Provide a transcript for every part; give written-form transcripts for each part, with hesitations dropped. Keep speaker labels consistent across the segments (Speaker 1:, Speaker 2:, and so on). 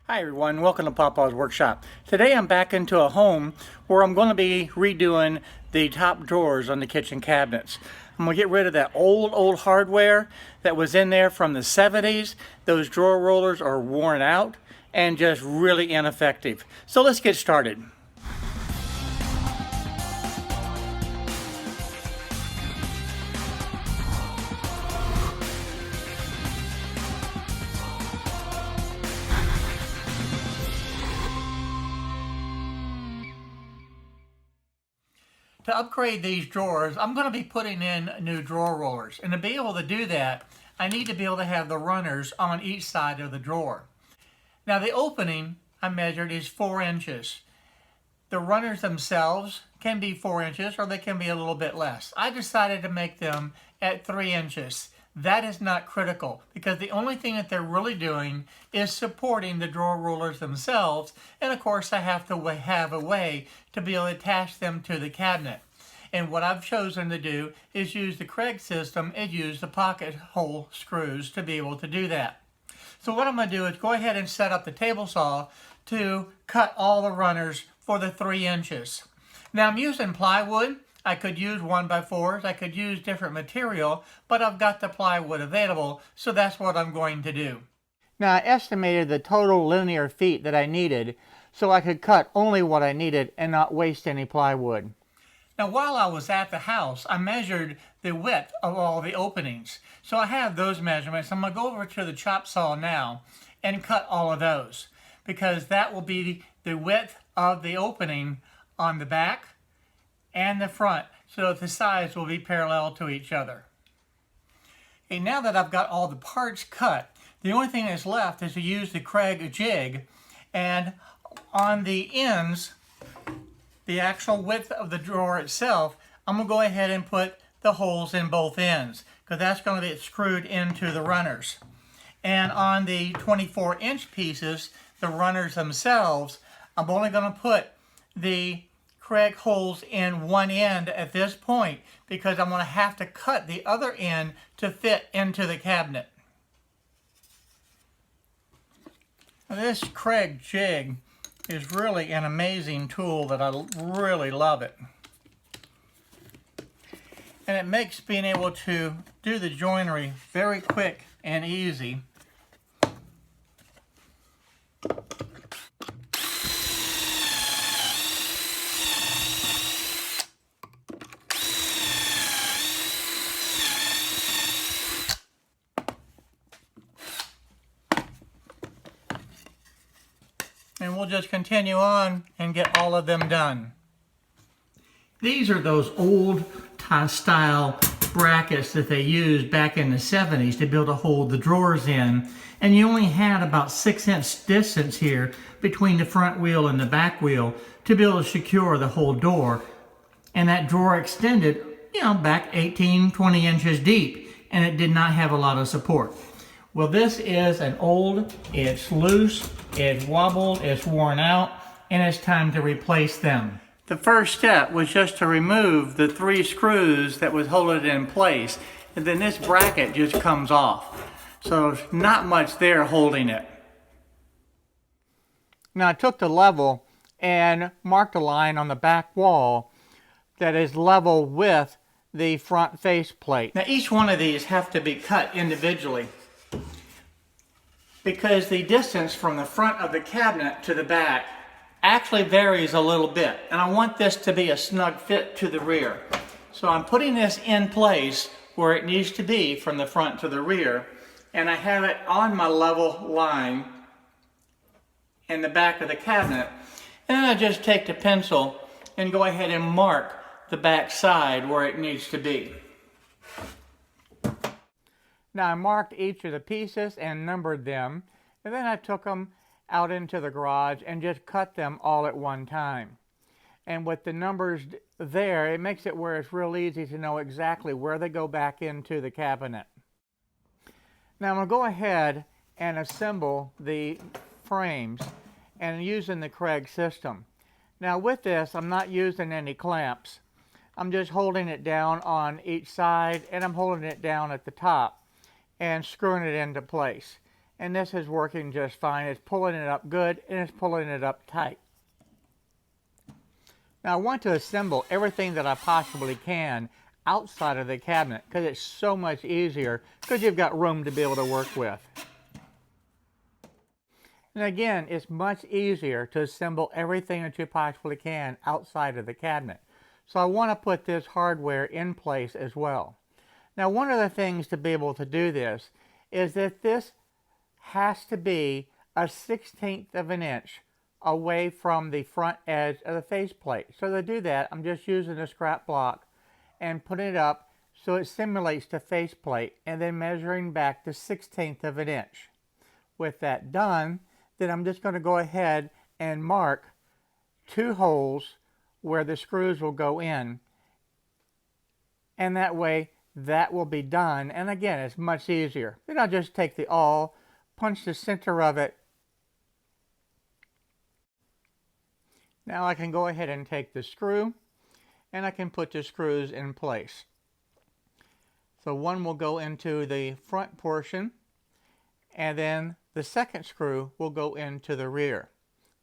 Speaker 1: Hi everyone, welcome to Papa's Workshop. Today I'm back into a home where I'm going to be redoing the top drawers on the kitchen cabinets. I'm going to get rid of that old hardware that was in there from the 70s. Those drawer rollers are worn out and just really ineffective. So let's get started. To upgrade these drawers, I'm going to be putting in new drawer rollers. And to be able to do that, I need to be able to have the runners on each side of the drawer. Now the opening I measured is 4 inches. The runners themselves can be 4 inches or they can be a little bit less. I decided to make them at 3 inches. That is not critical because the only thing that they're really doing is supporting the drawer rollers themselves, and of course I have to have a way to be able to attach them to the cabinet. And what I've chosen to do is use the Craig system and use the pocket hole screws to be able to do that. So what I'm going to do is go ahead and set up the table saw to cut all the runners for the 3 inches. Now I'm using plywood. I could use 1x4s, I could use different material, but I've got the plywood available, so that's what I'm going to do. Now I estimated the total linear feet that I needed, so I could cut only what I needed and not waste any plywood. Now while I was at the house, I measured the width of all the openings. So I have those measurements. I'm going to go over to the chop saw now and cut all of those, because that will be the width of the opening on the back and the front, so that the sides will be parallel to each other. Okay, now that I've got all the parts cut, the only thing that's left is to use the Craig jig, and on the ends, the actual width of the drawer itself, I'm going to go ahead and put the holes in both ends, because that's going to get screwed into the runners. And on the 24-inch pieces, the runners themselves, I'm only going to put the Craig holes in one end at this point because I'm going to have to cut the other end to fit into the cabinet. Now, this Craig jig is really an amazing tool that I really love it. And it makes being able to do the joinery very quick and easy. And we'll just continue on and get all of them done. These are those old style brackets that they used back in the 70s to be able to hold the drawers in. And you only had about 6-inch distance here between the front wheel and the back wheel to be able to secure the whole door. And that drawer extended, back 18, 20 inches deep, and it did not have a lot of support. Well, this is an old, it's loose, it's wobbled, it's worn out, and it's time to replace them. The first step was just to remove the 3 screws that was holding it in place, and then this bracket just comes off. So there's not much there holding it. Now I took the level and marked a line on the back wall that is level with the front face plate. Now each one of these have to be cut individually, because the distance from the front of the cabinet to the back actually varies a little bit, and I want this to be a snug fit to the rear. So I'm putting this in place where it needs to be from the front to the rear, and I have it on my level line in the back of the cabinet, and then I just take the pencil and go ahead and mark the back side where it needs to be. Now I marked each of the pieces and numbered them, and then I took them out into the garage and just cut them all at one time. And with the numbers there, it makes it where it's real easy to know exactly where they go back into the cabinet. Now I'm going to go ahead and assemble the frames and using the Craig system. Now with this, I'm not using any clamps. I'm just holding it down on each side, and I'm holding it down at the top and screwing it into place. and this is working just fine. It's pulling it up good, and it's pulling it up tight. Now I want to assemble everything that I possibly can outside of the cabinet because it's so much easier because you've got room to be able to work with. And again, it's much easier to assemble everything that you possibly can outside of the cabinet. So I want to put this hardware in place as well. Now one of the things to be able to do this is that this has to be a 1/16 of an inch away from the front edge of the faceplate. So to do that, I'm just using a scrap block and putting it up so it simulates the faceplate and then measuring back the 1/16 of an inch. With that done, then I'm just going to go ahead and mark 2 holes where the screws will go in, and that way that will be done. And again, it's much easier. Then I'll just take the awl, punch the center of it. Now I can go ahead and take the screw and I can put the screws in place. So one will go into the front portion and then the second screw will go into the rear.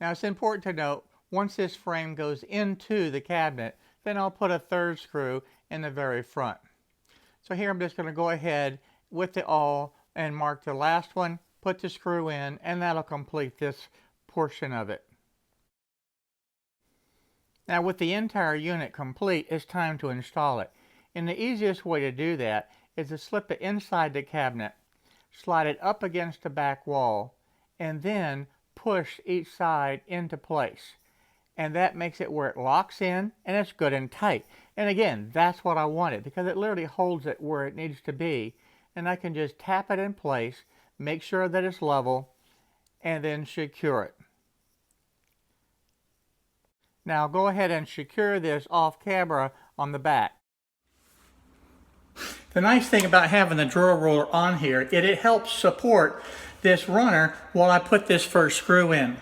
Speaker 1: Now it's important to note, once this frame goes into the cabinet, then I'll put a third screw in the very front. So here I'm just going to go ahead with the awl and mark the last one, put the screw in, and that'll complete this portion of it. Now with the entire unit complete, it's time to install it. And the easiest way to do that is to slip it inside the cabinet, slide it up against the back wall, and then push each side into place. And that makes it where it locks in and it's good and tight. And again, that's what I wanted because it literally holds it where it needs to be. And I can just tap it in place, make sure that it's level, and then secure it. Now go ahead and secure this off camera on the back. The nice thing about having the drawer roller on here is it helps support this runner while I put this first screw in.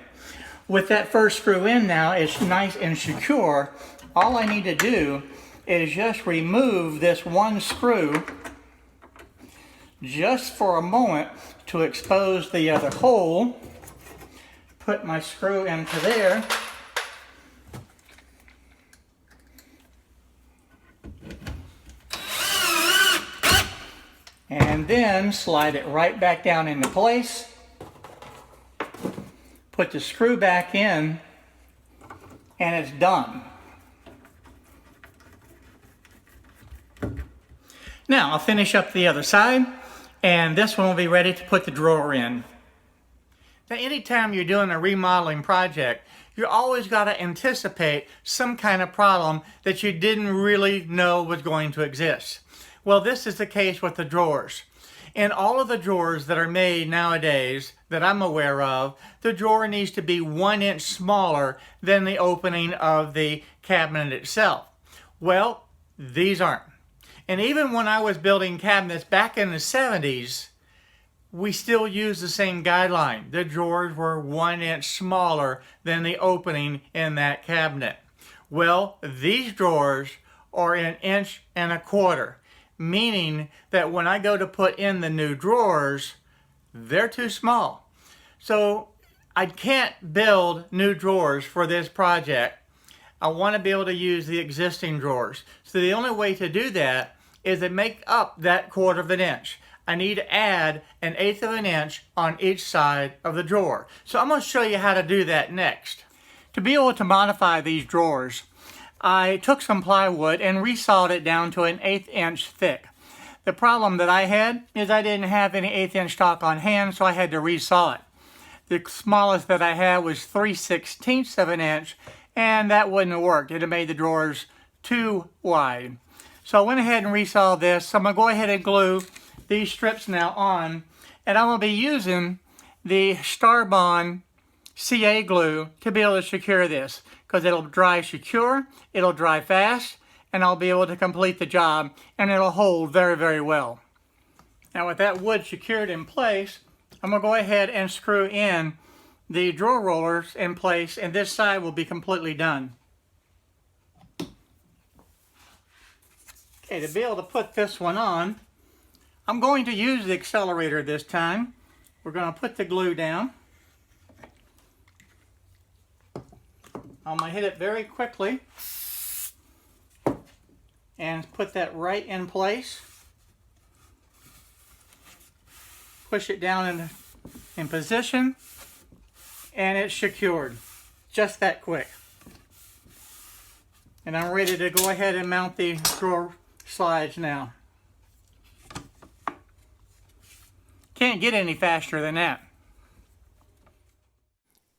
Speaker 1: With that first screw in now, it's nice and secure. All I need to do is just remove this one screw just for a moment to expose the other hole. Put my screw into there. And then slide it right back down into place. Put the screw back in, and it's done. Now I'll finish up the other side, and this one will be ready to put the drawer in. Now anytime you're doing a remodeling project, you always got to anticipate some kind of problem that you didn't really know was going to exist. Well, this is the case with the drawers. In all of the drawers that are made nowadays that I'm aware of, the drawer needs to be 1 inch smaller than the opening of the cabinet itself. Well, these aren't. And even when I was building cabinets back in the 70s, we still used the same guideline. The drawers were 1 inch smaller than the opening in that cabinet. Well, these drawers are 1.25 inches. Meaning that when I go to put in the new drawers, they're too small. So I can't build new drawers for this project. I want to be able to use the existing drawers. So the only way to do that is to make up that 1/4 inch. I need to add 1/8 inch on each side of the drawer. So I'm going to show you how to do that next. To be able to modify these drawers, I took some plywood and resawed it down to 1/8 inch thick. The problem that I had is I didn't have any 1/8 inch stock on hand, so I had to resaw it. The smallest that I had was 3/16 of an inch, and that wouldn't have worked. It would have made the drawers too wide. So I went ahead and resawed this. So I'm going to go ahead and glue these strips now on, and I'm going to be using the Starbond CA glue to be able to secure this, because it'll dry secure, it'll dry fast, and I'll be able to complete the job, and it'll hold very, very well. Now with that wood secured in place, I'm going to go ahead and screw in the drawer rollers in place, and this side will be completely done. Okay, to be able to put this one on, I'm going to use the accelerator this time, We're going to put the glue down. I'm going to hit it very quickly and put that right in place. Push it down in position, and it's secured. Just that quick. And I'm ready to go ahead and mount the drawer slides now. Can't get any faster than that.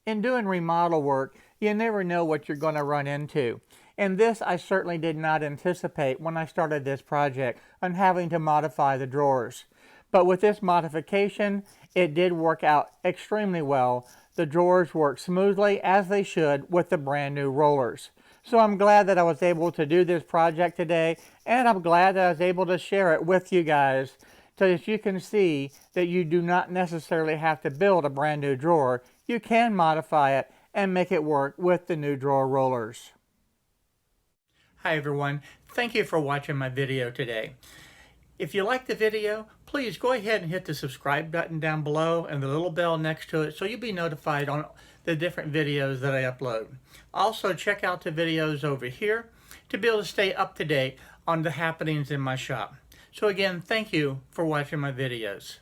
Speaker 1: In doing remodel work, you never know what you're going to run into. And this I certainly did not anticipate when I started this project on having to modify the drawers. But with this modification, it did work out extremely well. The drawers work smoothly as they should with the brand new rollers. So I'm glad that I was able to do this project today, and I'm glad that I was able to share it with you guys so that you can see that you do not necessarily have to build a brand new drawer. You can modify it and make it work with the new drawer rollers. Hi everyone, thank you for watching my video today. If you like the video, please go ahead and hit the subscribe button down below and the little bell next to it so you'll be notified on the different videos that I upload. Also, check out the videos over here to be able to stay up to date on the happenings in my shop. So again, thank you for watching my videos.